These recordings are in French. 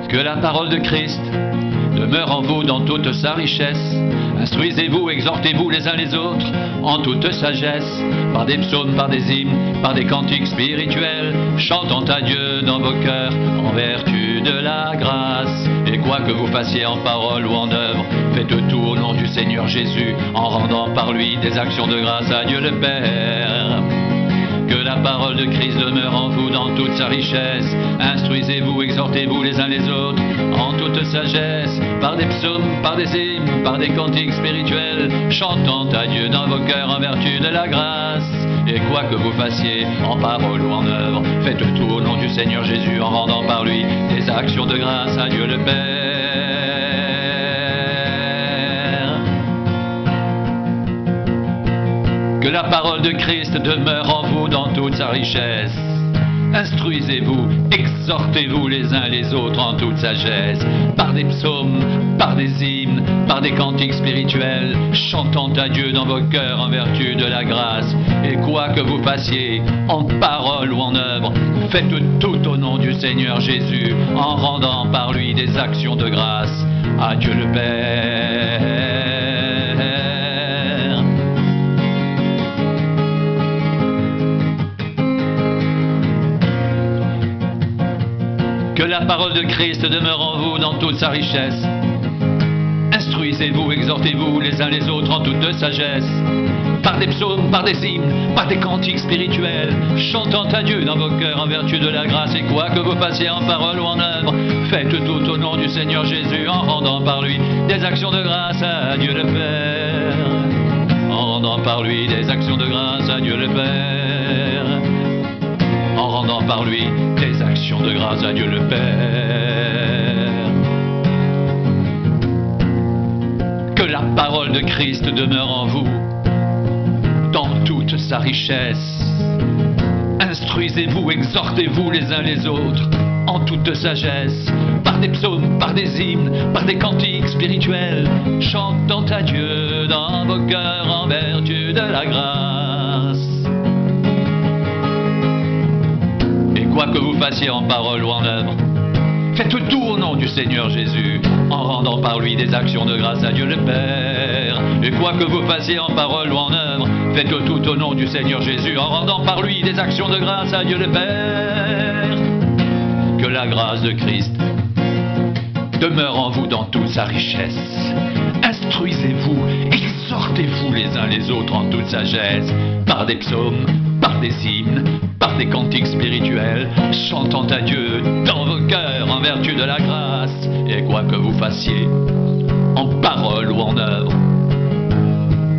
Que la parole de Christ demeure en vous dans toute sa richesse. Instruisez-vous, exhortez-vous les uns les autres en toute sagesse, par des psaumes, par des hymnes, par des cantiques spirituels, chantant à Dieu dans vos cœurs en vertu de la grâce. Et quoi que vous fassiez en parole ou en œuvre, faites tout au nom du Seigneur Jésus, en rendant par lui des actions de grâce à Dieu le Père. Que la parole de Christ demeure en vous dans toute sa richesse. Instruisez-vous, exhortez-vous les uns les autres en toute sagesse, par des psaumes, par des hymnes, par des cantiques spirituels, chantant à Dieu dans vos cœurs en vertu de la grâce. Et quoi que vous fassiez en parole ou en œuvre, faites tout au nom du Seigneur Jésus, en rendant par lui des actions de grâce à Dieu le Père. Que la parole de Christ demeure en vous dans toute sa richesse. Instruisez-vous, exhortez-vous les uns les autres en toute sagesse, par des psaumes, par des hymnes, par des cantiques spirituels, chantant à Dieu dans vos cœurs en vertu de la grâce. Et quoi que vous fassiez, en parole ou en œuvre, faites tout au nom du Seigneur Jésus, en rendant par lui des actions de grâce à Dieu le Père. Que la parole de Christ demeure en vous dans toute sa richesse. Instruisez-vous, exhortez-vous les uns les autres en toute sagesse, par des psaumes, par des hymnes, par des cantiques spirituels, chantant à Dieu dans vos cœurs en vertu de la grâce. Et quoi que vous fassiez en parole ou en œuvre, faites tout au nom du Seigneur Jésus, en rendant par lui des actions de grâce à Dieu le Père. En rendant par lui des actions de grâce à Dieu le Père. En rendant par lui des actions de grâce à Dieu le Père. Que la parole de Christ demeure en vous dans toute sa richesse. Instruisez-vous, exhortez-vous les uns les autres en toute sagesse, par des psaumes, par des hymnes, par des cantiques spirituels, chantant à Dieu dans vos cœurs en vertu de la grâce. Quoi que vous fassiez en parole ou en œuvre, faites tout au nom du Seigneur Jésus, en rendant par lui des actions de grâce à Dieu le Père. Et quoi que vous fassiez en parole ou en œuvre, faites tout au nom du Seigneur Jésus, en rendant par lui des actions de grâce à Dieu le Père. Que la grâce de Christ demeure en vous dans toute sa richesse. Instruisez-vous, exhortez-vous les uns les autres en toute sagesse, par des psaumes, par des hymnes, par des cantiques spirituels, chantant à Dieu dans vos cœurs en vertu de la grâce. Et quoi que vous fassiez, en parole ou en œuvre,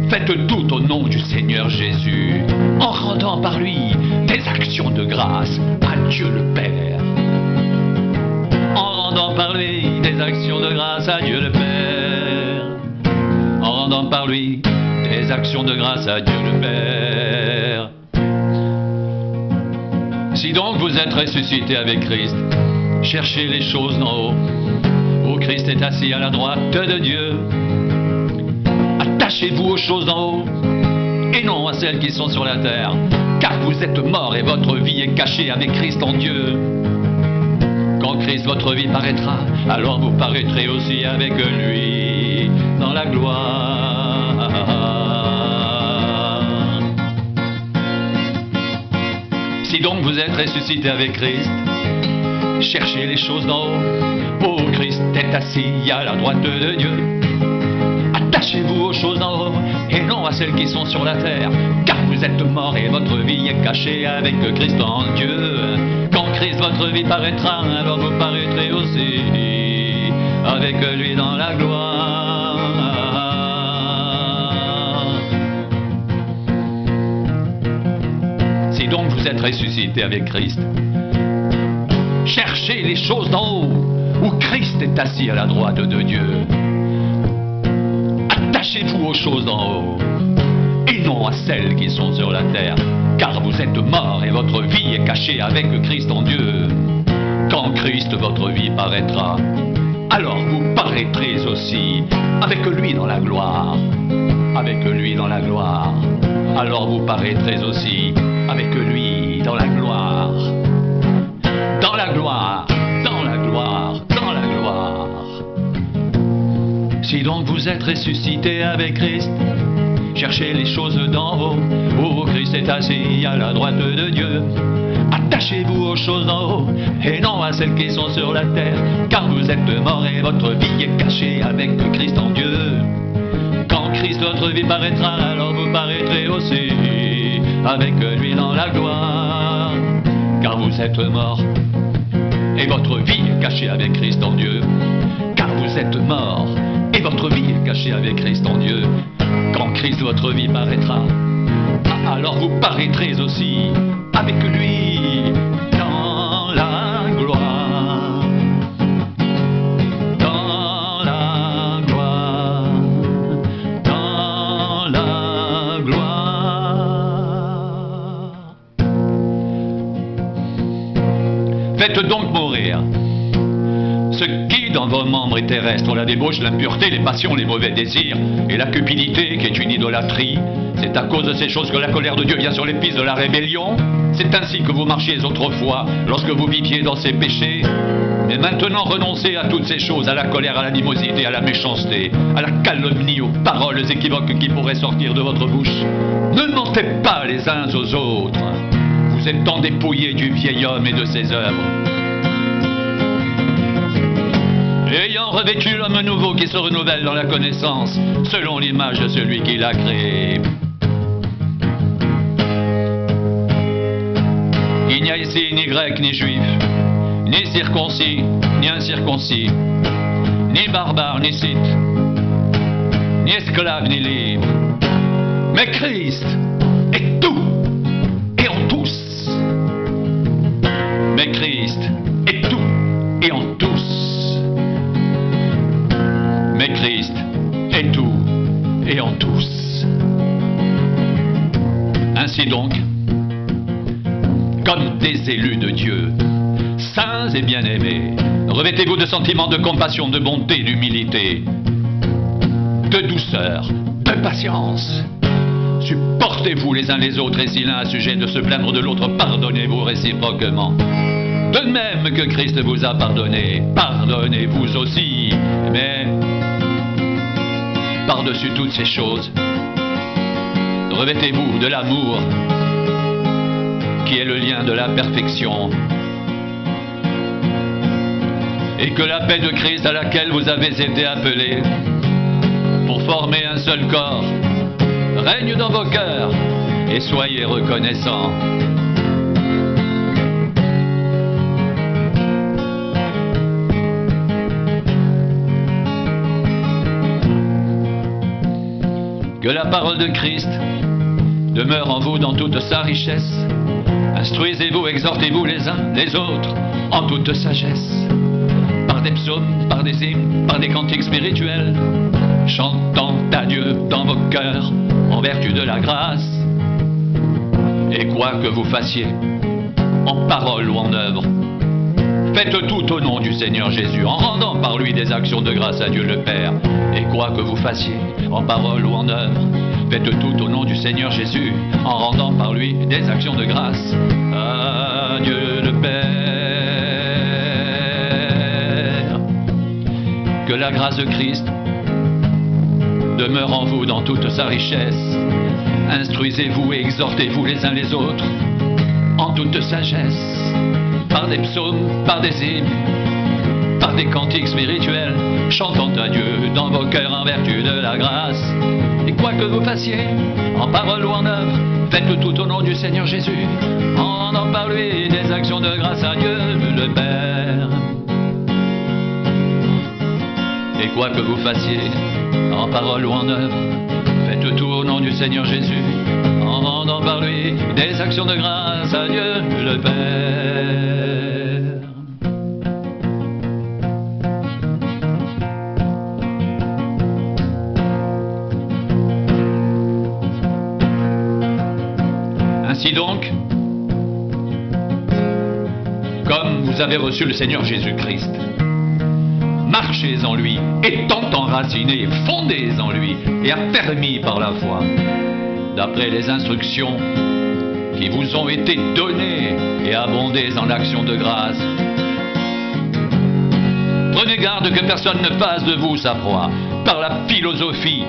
faites tout au nom du Seigneur Jésus, en rendant par lui des actions de grâce à Dieu le Père. En rendant par lui des actions de grâce à Dieu le Père. En rendant par lui des actions de grâce à Dieu le Père. Si donc vous êtes ressuscité avec Christ, cherchez les choses d'en haut, où Christ est assis à la droite de Dieu. Attachez-vous aux choses d'en haut, et non à celles qui sont sur la terre, car vous êtes morts et votre vie est cachée avec Christ en Dieu. Quand Christ votre vie paraîtra, alors vous paraîtrez aussi avec lui dans la gloire. Si donc vous êtes ressuscité avec Christ, cherchez les choses d'en haut, où Christ est assis à la droite de Dieu. Attachez-vous aux choses d'en haut, et non à celles qui sont sur la terre, car vous êtes morts et votre vie est cachée avec Christ en Dieu. Quand Christ votre vie paraîtra, alors vous paraîtrez aussi avec lui dans la gloire. Si donc vous êtes ressuscité avec Christ, cherchez les choses d'en haut, où Christ est assis à la droite de Dieu. Attachez-vous aux choses d'en haut, et non à celles qui sont sur la terre, car vous êtes morts et votre vie est cachée avec Christ en Dieu. Quand Christ votre vie paraîtra, alors vous paraîtrez aussi avec lui dans la gloire. Avec lui dans la gloire. Alors vous paraîtrez aussi avec lui dans la gloire. Dans la gloire, dans la gloire, dans la Si donc vous êtes ressuscité avec Christ, cherchez les choses d'en haut, où Christ est assis à la droite de Dieu. Attachez-vous aux choses d'en haut, et non à celles qui sont sur la terre, car vous êtes morts et votre vie est cachée avec Christ en Dieu. Quand Christ votre vie paraîtra, alors vous paraîtrez aussi avec lui dans la gloire. Car vous êtes morts, et votre vie est cachée avec Christ en Dieu. Car vous êtes morts, et votre vie est cachée avec Christ en Dieu. Quand Christ votre vie paraîtra, alors vous paraîtrez aussi avec lui dans la gloire. Dans la gloire. Dans la gloire. Faites donc mourir ce qui dans vos membres terrestres, la débauche, l'impureté, les passions, les mauvais désirs et la cupidité qui est une idolâtrie. C'est à cause de ces choses que la colère de Dieu vient sur les fils de la rébellion. C'est ainsi que vous marchiez autrefois lorsque vous viviez dans ces péchés. Mais maintenant renoncez à toutes ces choses, à la colère, à l'animosité, à la méchanceté, à la calomnie, aux paroles équivoques qui pourraient sortir de votre bouche. Ne mentez pas les uns aux autres. Vous êtes tant dépouillés du vieil homme et de ses œuvres. Ayant revêtu l'homme nouveau qui se renouvelle dans la connaissance, selon l'image de celui qui l'a créé. Il n'y a ici ni grec ni juif, ni circoncis, ni incirconcis, ni barbare, ni scythe, ni esclave, ni libre, mais Christ est tout et en tous. Mais Christ est tout et en tous. Mais Christ est tout et en tous. Ainsi donc, comme des élus de Dieu, saints et bien-aimés, revêtez-vous de sentiments de compassion, de bonté, d'humilité, de douceur, de patience. Supportez-vous les uns les autres, et si l'un a sujet de se plaindre de l'autre, pardonnez-vous réciproquement. De même que Christ vous a pardonné, pardonnez-vous aussi. Mais par-dessus toutes ces choses, revêtez-vous de l'amour, qui est le lien de la perfection, et que la paix de Christ à laquelle vous avez été appelés pour former un seul corps règne dans vos cœurs, et soyez reconnaissants. Que la parole de Christ demeure en vous dans toute sa richesse. Instruisez-vous, exhortez-vous les uns les autres en toute sagesse, par des psaumes, par des hymnes, par des cantiques spirituels, chantant à Dieu dans vos cœurs en vertu de la grâce. Et quoi que vous fassiez, en parole ou en œuvre, faites tout au nom du Seigneur Jésus, en rendant par lui des actions de grâce à Dieu le Père. Et quoi que vous fassiez, en parole ou en œuvre, faites tout au nom du Seigneur Jésus, en rendant par lui des actions de grâce à Dieu le Père. Que la grâce de Christ demeure en vous dans toute sa richesse. Instruisez-vous et exhortez-vous les uns les autres en toute sagesse, par des psaumes, par des hymnes, par des cantiques spirituels, chantant à Dieu dans vos cœurs en vertu de la grâce. Et quoi que vous fassiez, en parole ou en œuvre, faites tout au nom du Seigneur Jésus, en rendant par lui des actions de grâce à Dieu le Père. Et quoi que vous fassiez, en parole ou en œuvre, faites tout au nom du Seigneur Jésus, en rendant par lui des actions de grâce à Dieu le Père. Ainsi donc, comme vous avez reçu le Seigneur Jésus-Christ, marchez en lui, étant enracinés, fondés en lui et affermis par la foi, d'après les instructions qui vous ont été données, et abondez en actions de grâce. Prenez garde que personne ne fasse de vous sa proie, par la philosophie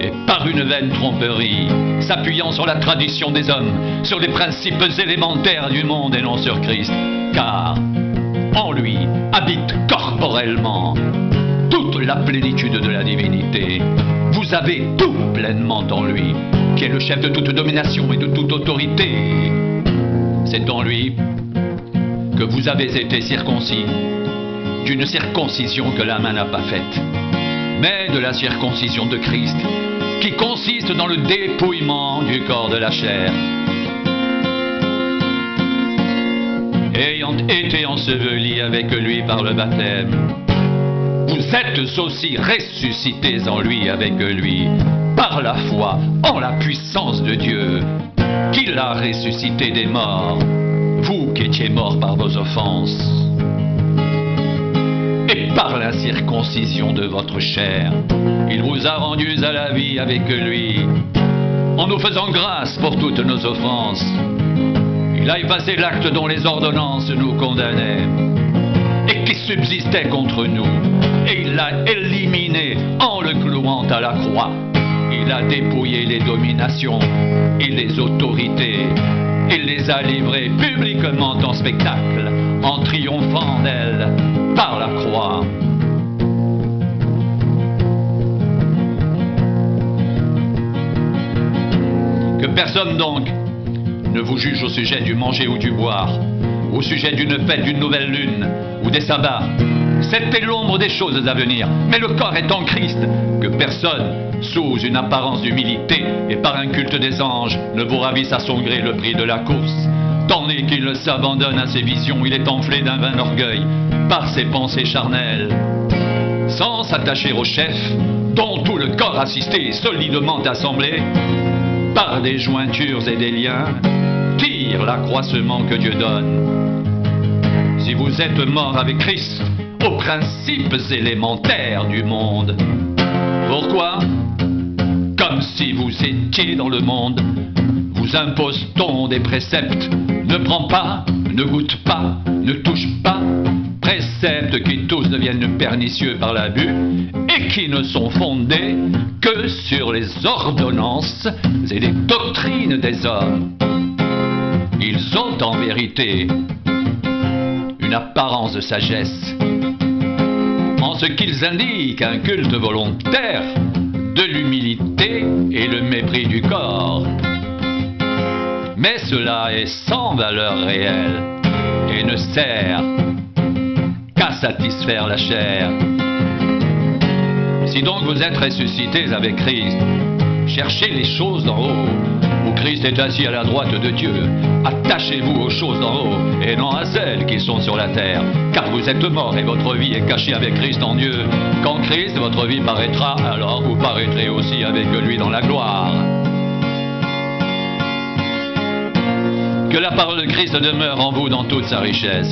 et par une vaine tromperie, s'appuyant sur la tradition des hommes, sur les principes élémentaires du monde et non sur Christ, car en lui habite corporellement toute la plénitude de la divinité. Vous avez tout pleinement en lui, qui est le chef de toute domination et de toute autorité. C'est en lui que vous avez été circoncis, d'une circoncision que la main n'a pas faite, mais de la circoncision de Christ, qui consiste dans le dépouillement du corps de la chair. Ayant été ensevelis avec lui par le baptême, vous êtes aussi ressuscités en lui avec lui, par la foi en la puissance de Dieu, qui l'a ressuscité des morts, vous qui étiez morts par vos offenses, et par la circoncision de votre chair, il vous a rendus à la vie avec lui, en nous faisant grâce pour toutes nos offenses. Il a effacé l'acte dont les ordonnances nous condamnaient, et qui subsistait contre nous, et il l'a éliminé en le clouant à la croix. Il a dépouillé les dominations et les autorités, et les a livrées publiquement en spectacle, en triomphant d'elles par la croix. Que personne donc ne vous juge au sujet du manger ou du boire, au sujet d'une fête, d'une nouvelle lune ou des sabbats. C'était l'ombre des choses à venir, mais le corps est en Christ. Que personne, sous une apparence d'humilité et par un culte des anges, ne vous ravisse à son gré le prix de la course. Tandis qu'il s'abandonne à ses visions, il est enflé d'un vain orgueil par ses pensées charnelles. Sans s'attacher au chef, dont tout le corps assisté, solidement assemblé, par des jointures et des liens, tire l'accroissement que Dieu donne. Si vous êtes mort avec Christ aux principes élémentaires du monde, pourquoi, comme si vous étiez dans le monde, vous impose-t-on des préceptes? Ne prends pas, ne goûte pas, ne touche pas, préceptes qui tous deviennent pernicieux par l'abus et qui ne sont fondés que sur les ordonnances et les doctrines des hommes. Ils ont en vérité une apparence de sagesse, en ce qu'ils indiquent un culte volontaire de l'humilité et le mépris du corps. Mais cela est sans valeur réelle et ne sert qu'à satisfaire la chair. Si donc vous êtes ressuscités avec Christ, cherchez les choses d'en haut, où Christ est assis à la droite de Dieu. Attachez-vous aux choses d'en haut, et non à celles qui sont sur la terre, car vous êtes morts et votre vie est cachée avec Christ en Dieu. Quand Christ, votre vie, paraîtra, alors vous paraîtrez aussi avec lui dans la gloire. Que la parole de Christ demeure en vous dans toute sa richesse.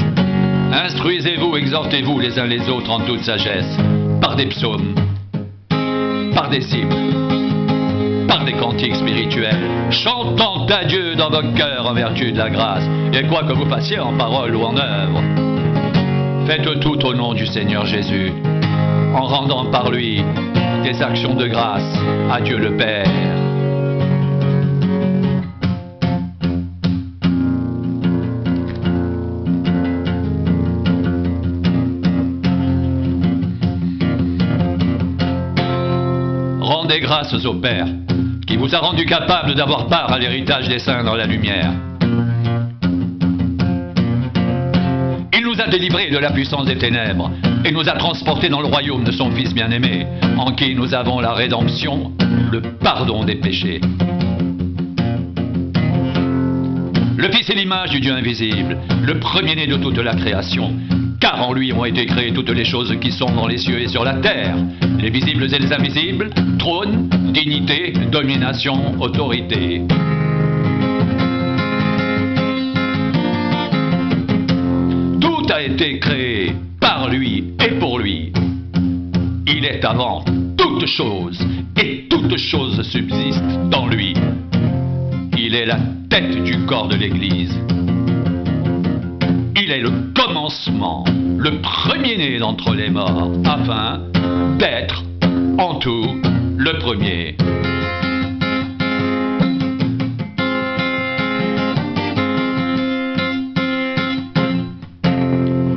Instruisez-vous, exhortez-vous les uns les autres en toute sagesse, par des psaumes, par des hymnes, par des cantiques spirituels, chantant à Dieu dans vos cœurs en vertu de la grâce, et quoi que vous fassiez en parole ou en œuvre, faites tout au nom du Seigneur Jésus, en rendant par lui des actions de grâce à Dieu le Père. Rendez grâces au Père, qui vous a rendu capable d'avoir part à l'héritage des saints dans la lumière. Il nous a délivrés de la puissance des ténèbres et nous a transportés dans le royaume de son Fils bien-aimé, en qui nous avons la rédemption, le pardon des péchés. Le Fils est l'image du Dieu invisible, le premier-né de toute la création, car en lui ont été créées toutes les choses qui sont dans les cieux et sur la terre, les visibles et les invisibles, trône, dignité, domination, autorité. Tout a été créé par lui et pour lui. Il est avant toute chose, et toute chose subsiste dans lui. Il est la tête du corps de l'Église. Il est le commencement, le premier-né d'entre les morts, afin d'être en tout, le premier.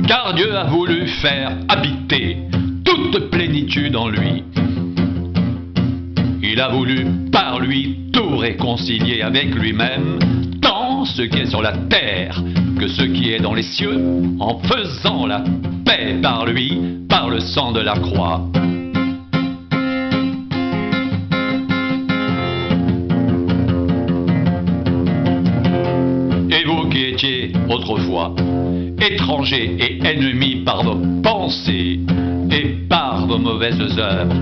Car Dieu a voulu faire habiter toute plénitude en lui. Il a voulu par lui tout réconcilier avec lui-même, tant ce qui est sur la terre que ce qui est dans les cieux, en faisant la paix par lui, par le sang de la croix. Et vous qui étiez autrefois étrangers et ennemis par vos pensées et par vos mauvaises œuvres,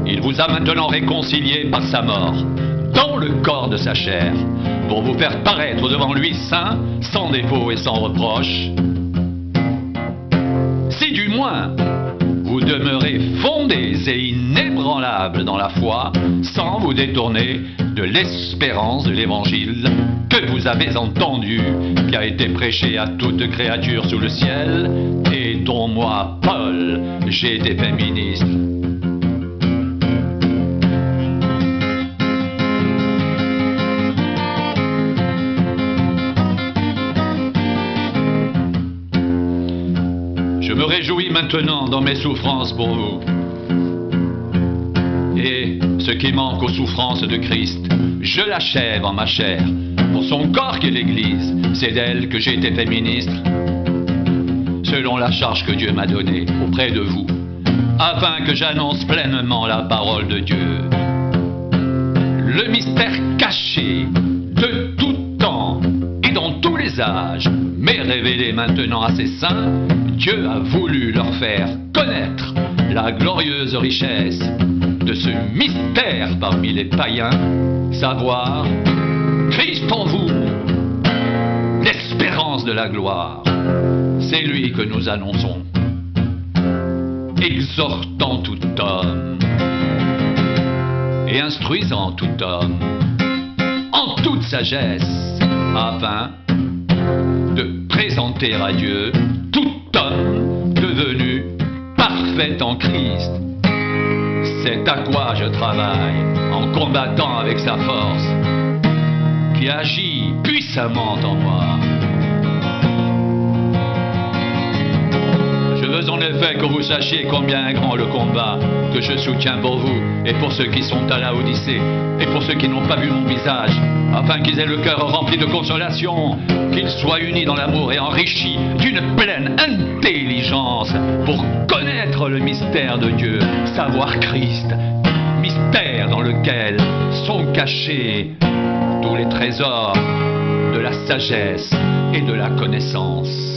il vous a maintenant réconciliés par sa mort, dans le corps de sa chair, pour vous faire paraître devant lui saint, sans défaut et sans reproche. Si du moins vous demeurez fondés et inébranlables dans la foi, sans vous détourner de l'espérance de l'évangile que vous avez entendu, qui a été prêché à toute créature sous le ciel, et dont moi, Paul, j'ai été fait ministre. Je me réjouis maintenant dans mes souffrances pour vous. Et ce qui manque aux souffrances de Christ, je l'achève en ma chair. Pour son corps qui est l'Église, c'est d'elle que j'ai été fait ministre, selon la charge que Dieu m'a donnée auprès de vous, afin que j'annonce pleinement la parole de Dieu. Le mystère caché de tout temps et dans tous les âges m'est révélé maintenant à ses saints. Dieu a voulu leur faire connaître la glorieuse richesse de ce mystère parmi les païens, savoir Christ en vous, l'espérance de la gloire. C'est lui que nous annonçons, exhortant tout homme et instruisant tout homme en toute sagesse, afin de présenter à Dieu tout homme devenu parfait en Christ. C'est à quoi je travaille en combattant avec sa force, qui agit puissamment en moi. Je veux en effet que vous sachiez combien est grand le combat que je soutiens pour vous et pour ceux qui sont à la Odyssée et pour ceux qui n'ont pas vu mon visage, afin qu'ils aient le cœur rempli de consolation, qu'ils soient unis dans l'amour et enrichis d'une pleine intelligence pour connaître le mystère de Dieu, savoir Christ, mystère dans lequel sont cachés tous les trésors de la sagesse et de la connaissance.